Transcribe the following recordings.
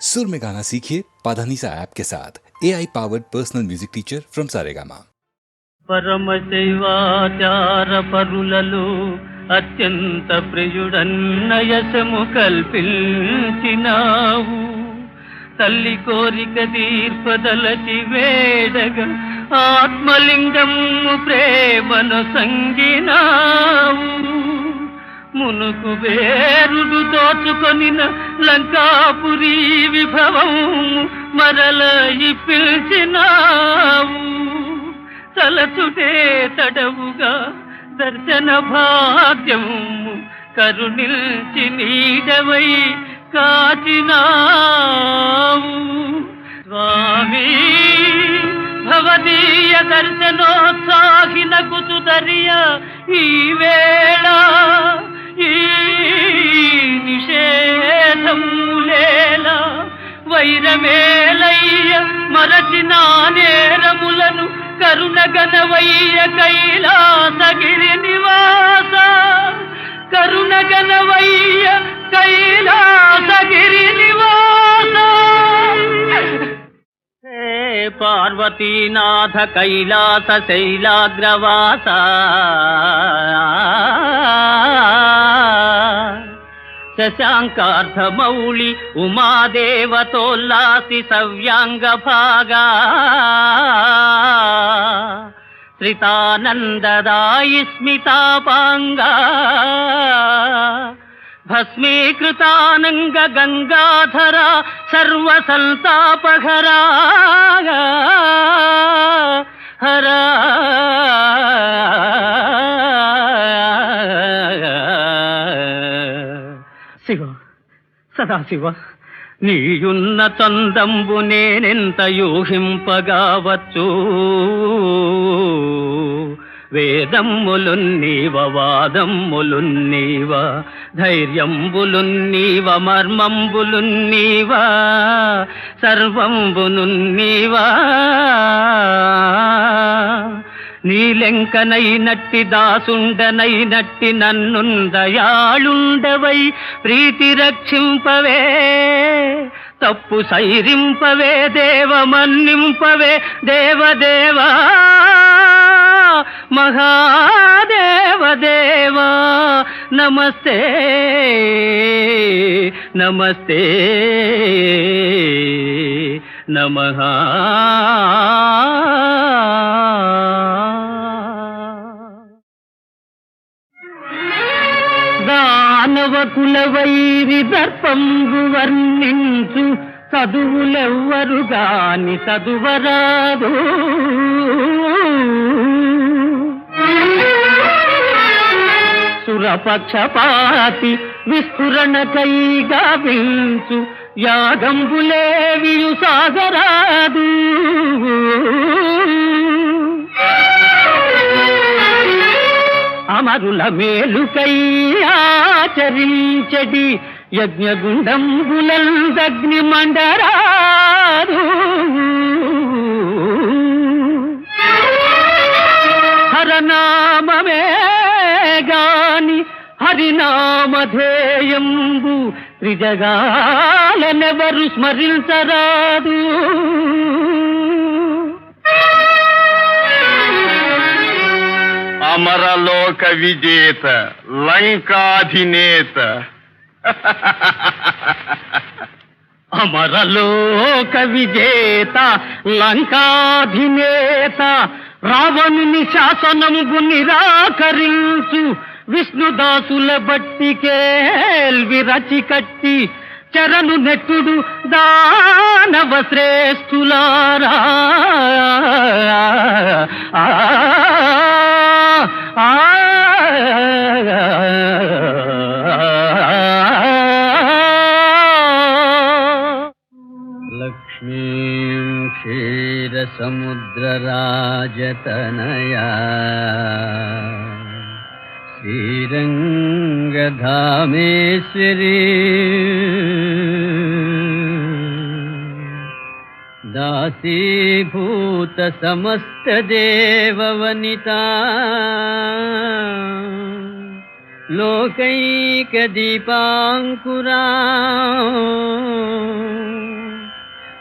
सुर में गाना सीखिए पाधानीसा ऐप के साथ AI powered personal music teacher from Saregama. పరమశైవాచార పరులలో అత్యంత ప్రియుడన్నయసము కల్పించినావు. తల్లి కోరిక తీర్పదలచి వేడగా ఆత్మలింగము ప్రేమను సంగినావు. మునుకు వేరుడు దోచుకొనిన లంకాపురి విభవము మరల పిలిచినావు. తలచుటే తడవుగా దర్శన భాగ్యము కరుణిల్చి నీడవై కాచినావు. స్వామి భవదీయ దర్శనోత్సాహిన కుతుదరియ ఈ వేళ ఈ నిషేధములేలా వైరమేలయ్య మరచిన నేరములను కరుణగణవయ్య కైలాసగిరి నివాస. కరుణగణవయ్య కైలాసగిరి నివాస. హే పార్వతీనాథ కైలాస శైలాగ్రవాస. శశాంకార్ధమౌళి ఉమాదేవతోల్లాసి సవ్యాంగ భాగా. శ్రితానందదాయి స్మితాపాంగా. భస్మీకృతానంగ గంగాధరా సర్వసంతాపహరా. హరా శివ సదాశివ, నీయున్న చందంబు నేనెంత యూహింపగావచ్చు. వేదమ్ములున్నీవ వాదమ్ములున్నీవ ధైర్యంబులున్నీవ మర్మంబులున్నీవ సర్వంబునున్నీవా. నీలెంకనైనట్టి దాసుండనైనట్టి నన్నుందయాళుండవై ప్రీతి రక్షింపవే. తప్పు సైరింపవే దేవ మన్నింపవే దేవదేవా. మహాదేవదేవా నమస్తే నమస్తే నమః. దానవ కులవైరి దర్పంబు వర్ణించు చదువులెవ్వరు గాని చదువరాదు. సురపక్షపాతి విస్ఫురణకై గావించు యాగంబులేవియు సాగరాదు. అమరుల మేలుకై ఆచరించడి యజ్ఞగుండంబులందగ్ని మండరాదు. హరనామమే గాని హరినామధేయంబు త్రిజగాలనెవరు స్మరించరాదు. అమరలోక విజేత లంకాధినేత. అమరలోక విజేత లంకాధినేత రావణుని శాసనముగు నిరాకరించు విష్ణుదాసుల బట్టికేల్వి రచికట్టి చరణు నెట్టుడు దానవ శ్రేష్ఠులారా. లక్ష్మీం క్షీరసముద్రరాజతనయా శ్రీరంగధామేశ్వరీ దాసీభూత సమస్త దేవవనితా లోకైక దీపాంకురా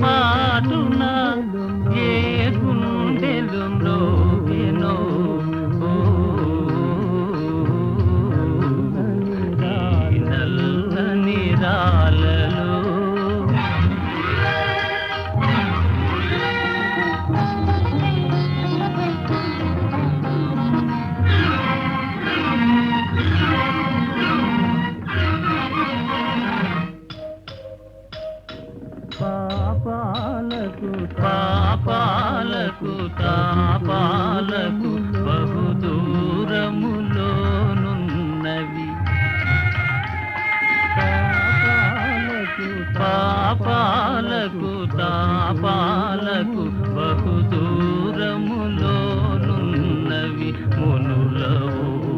మాటున ఏ గుండెలు మ్రోగెనో నల్లని రాలలో పాపాలకు తాపాలకు బహుదూరములోనున్నవి పాపాలకు తాపాలకు బహుదూరములోనున్నవి మునుల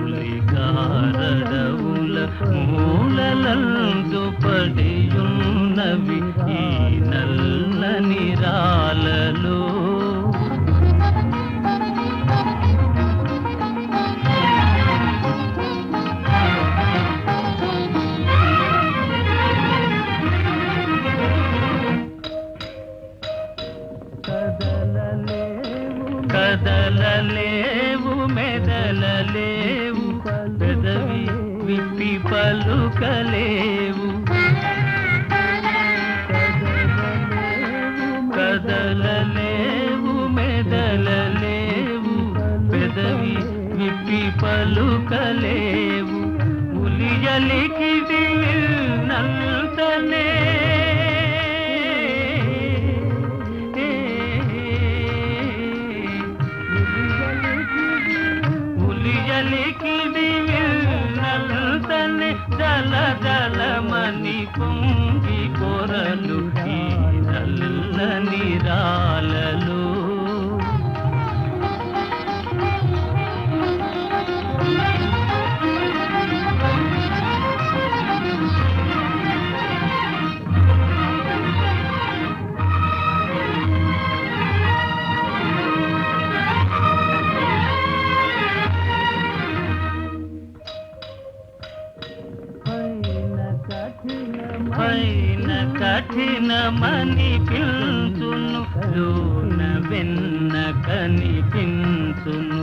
ఊలికారడవుల మూలలందు పడియున్నవి ఈ నల్లని రాలలో కదలలేవు మెదలలేవు పెదవి విప్పి పలుకలేవు కదలలేవు మెదలలేవు పెదవి విప్పి పలుకలేవు ఉలియలికి నల్తనే నల్తనే జల జలమని పొంగి కొరలు ఈ నల్లని రాలలో పైన కఠినమని పిలుచును లోన వెన్న కనిపించును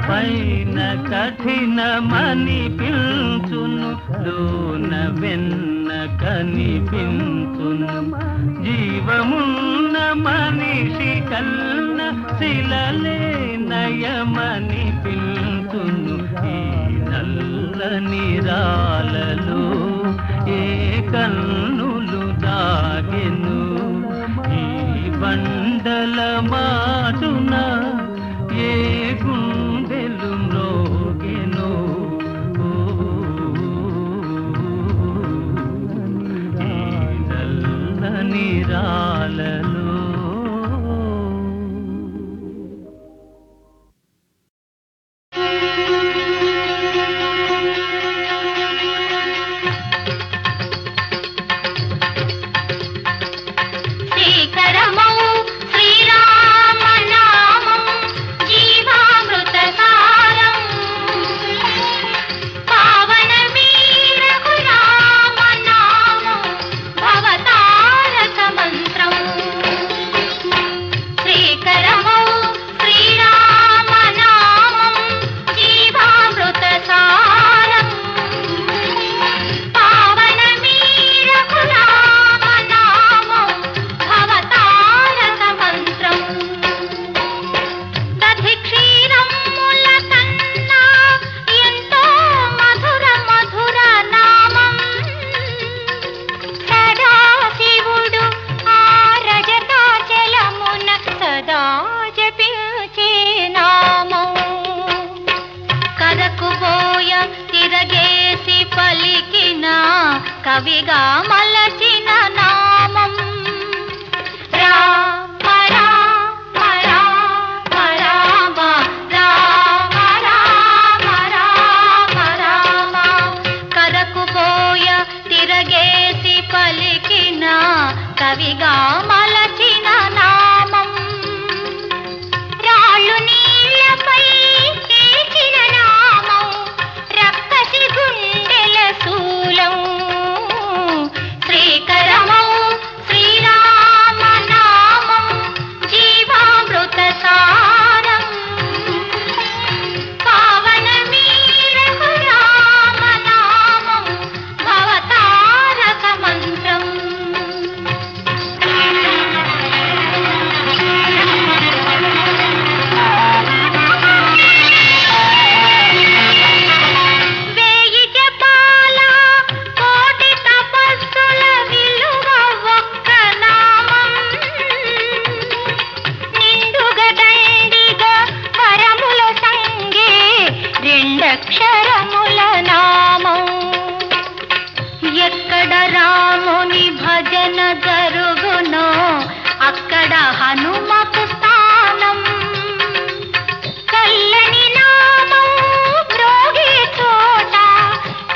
పైన కఠినమని పిలుచును లోన వెన్న కనిపించును జీవమున్న మనిషి కన్న శిలలే నయమని పిలుచును ఈ నల్లని రాలలో ఏ కన్నులు దాగెను ఈ బండల మాటున ఏ గుండెలు మ్రోగెను ఈ నల్లని రాలలో కవిగా మలచిన నామం రామ రామ రామ రామ రామ రామ రామ రామ కరకుపోయ తిరగేసి పలికిన కవిగా మలచిన నామం రాళ్ళు నీళ్లపై ఏచిన నామం రక్కసి గుండెల శూలం ఎక్కడ రాముని భజన జరుగునో అక్కడ హనుమకు స్థానం. చల్లని నామం మ్రోగే చోట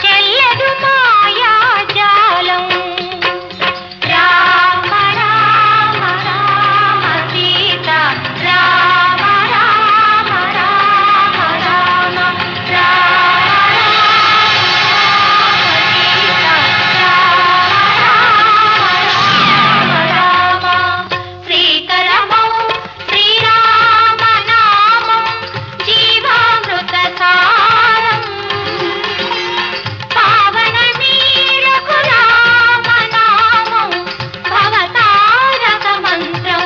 చెల్లదు మాయా జాలం. రామ రామ రామ సీత రామ రామ రామ రామ శ్రీకరమౌ శ్రీరామనామం జీవామృత సారం. పావనమీ రఘురామనామం భవతారక మంత్రం.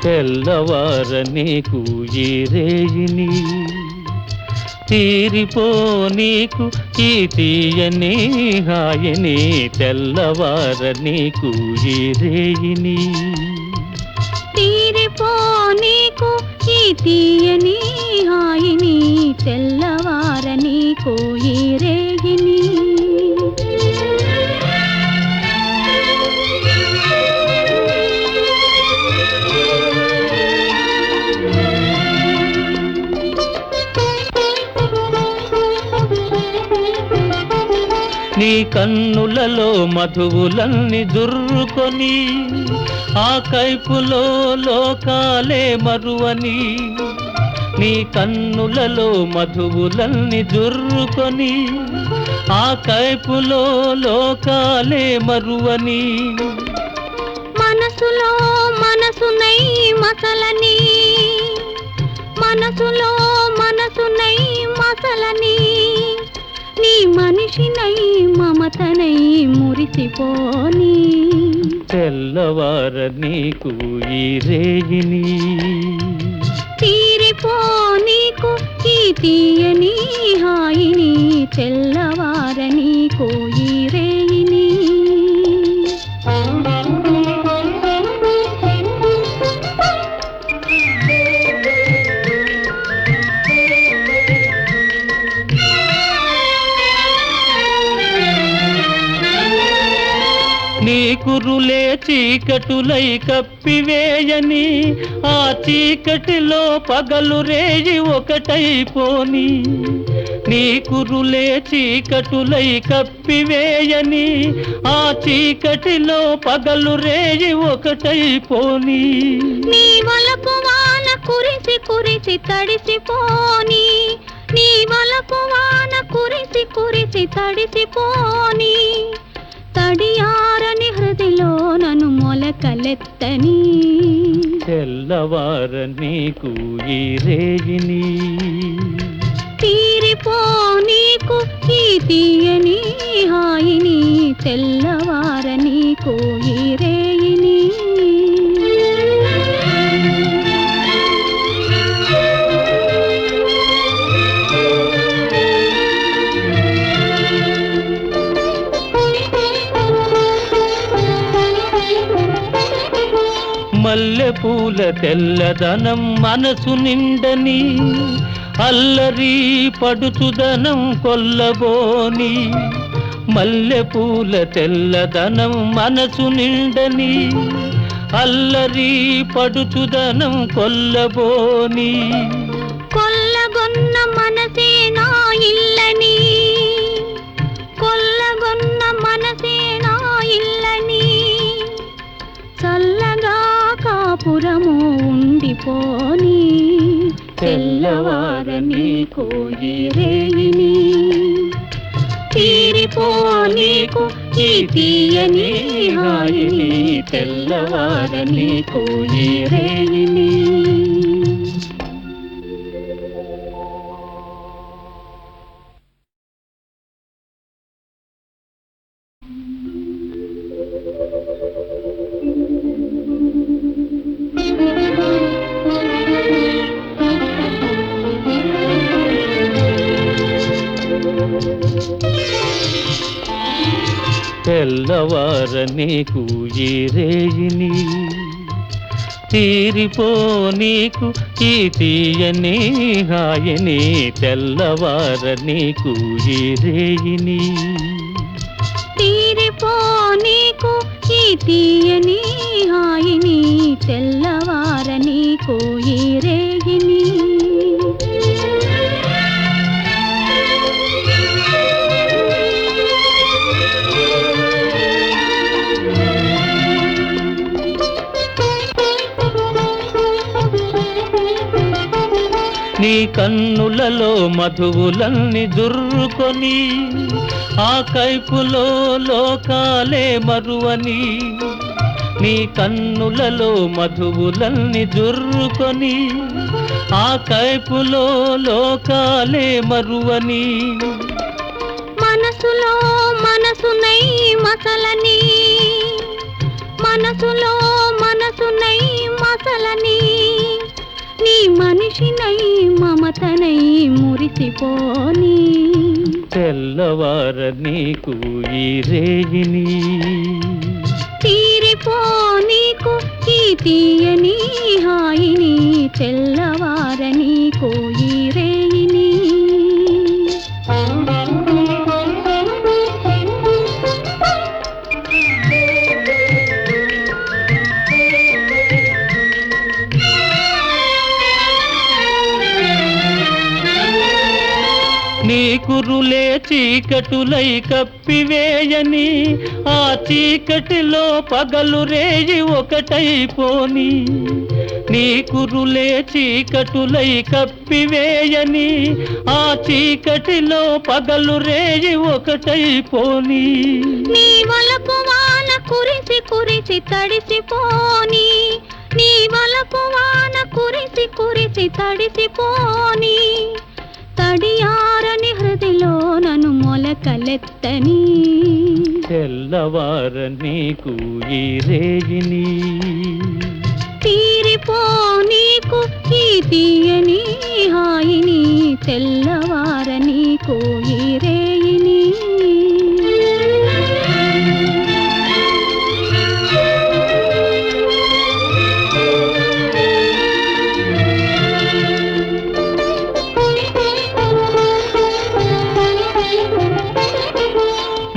తెల్లవార నీకు ఈ రేయిని తీరిపో నీకు ఈ తీయని హాయని. తెల్లవార నీకు ఈ రేయిని తీరిపో నీకు ఈ తీయని హాయిని. తెల్లవార నీకు ఈ రేగిని. నీ కన్నులలో మధువులన్నీ దుర్రుకొని ఆ కైపులో లోకాలే మరువని. నీ కన్నులలో మధువులన్నీ దుర్రుకొని ఆ కైపులో లోకాలే మరువని. మనసులో మనసునై మసలని, మనసులో మనసునై మసలని. నీ మనిషినై మమతనై మురిసిపోని. తెల్లవార నీకు ఈ రేయిని తీరిపో నీకు ఈ తీయని హాయిని. తెల్లవార నీకు ఈ రేయిని. నీ కురులే చీకటులై కప్పివేయని. ఆ చీకటిలో పగలు రేయి ఒకటైపోని. నీ కురులే చీకటులై కప్పివేయని. ఆ చీకటిలో పగలు రేయి ఒకటైపోని. నీ వలపు వాన కురిసి కురిసి తడిసిపోని. నీ వలపు వాన కురిసి కురిసి తడిసిపోని. తడియారని హృదిలో నన్ను మొలకలెత్తని. తెల్లవార నీకు ఈ రేయిని తీరిపో నీకు ఈ తీయని హాయిని. తెల్లవార నీకు ఈ రేయిని. మల్లె పూల తెల్లదనం మనసు నిండని. అల్లరి పడుచుదనం కొల్లబోని. మల్లె పూల తెల్లదనం మనసు నిండని. అల్లరి పడుచుదనం కొల్లబోని. కొల్లగొన్న మనసే నా ఇల్లని. కొల్లగొన్న మనసే నా ఇల్లని. చల్లగా కాపురము ఉండిపోని. తెల్లవార నీకు ఈ రేయిని. తీరిపో నీకు ఈ తీయని హాయిని. తెల్లవార నీకు ఈ రేయిని. తెల్లవార నీకు ఈ రేయిని తీరిపో నీకు ఈ తీయని హాయిని తెల్లవార నీకు ఈ రేయిని తీరిపో నీకు ఈ తీయని హాయిని తెల్లవార నీకు ఈ రేగిని నీ కన్నులలో మధువులన్నీ దుర్రుకొని ఆ కైపులో లోకాలే మరువని నీ కన్నులలో మధువులన్నీ దుర్రుకొని ఆ కైపులో లోకాలే మరువని మనసులో మనసునై మసలని మనసులో మనసునై మసలని నీ మనిషినై మమతనై మురిసిపోని తెల్లవార నీకు ఈ రేగిని తీరిపో నీకు ఈ తీయని హాయిని తెల్లవార నీకు ఈ రేయిని నీ కురులే చీకటులై కప్పివేయని ఆ చీకటిలో పగలు రేయి ఒకటైపోని నీ కురులే చీకటులై కప్పివేయని ఆ చీకటిలో పగలు రేయి ఒకటైపోని నీ వలపు వాన కురిసి కురిసి తడిసిపోని నీ వలపు వాన కురిసి కురిసి తడిసిపోని తడియారని హృదిలో నన్ను మొలకలెత్తని తెల్లవార నీకు ఈ రేగిని తీరిపో నీకు ఈ తీయని హాయిని తెల్లవార నీకు ఈ రేయిని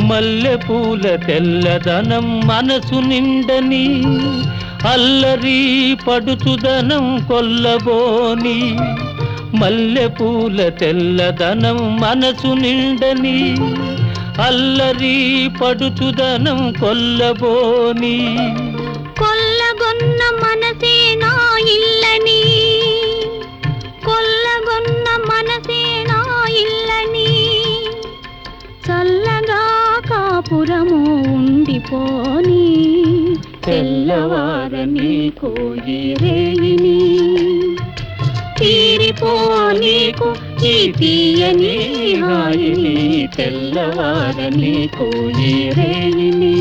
మల్లెపూల తెల్లదనం మనసు నిండని అల్లరి పడుచుదనం కొల్లబోని మల్లెపూల తెల్లదనం మనసు నిండని అల్లరి పడుచుదనం కొల్లబోని కొల్లగొన్న మనసే నా ఇల్లని కొల్లగొన్న మనసే నా ఇల్లని చల్లగా కాపురము ఉండిపోని తెల్లవార నీకు ఈ రేయిని తీరిపో నీకు ఈ తీయని హాయిని తెల్లవార నీకు ఈ రేయిని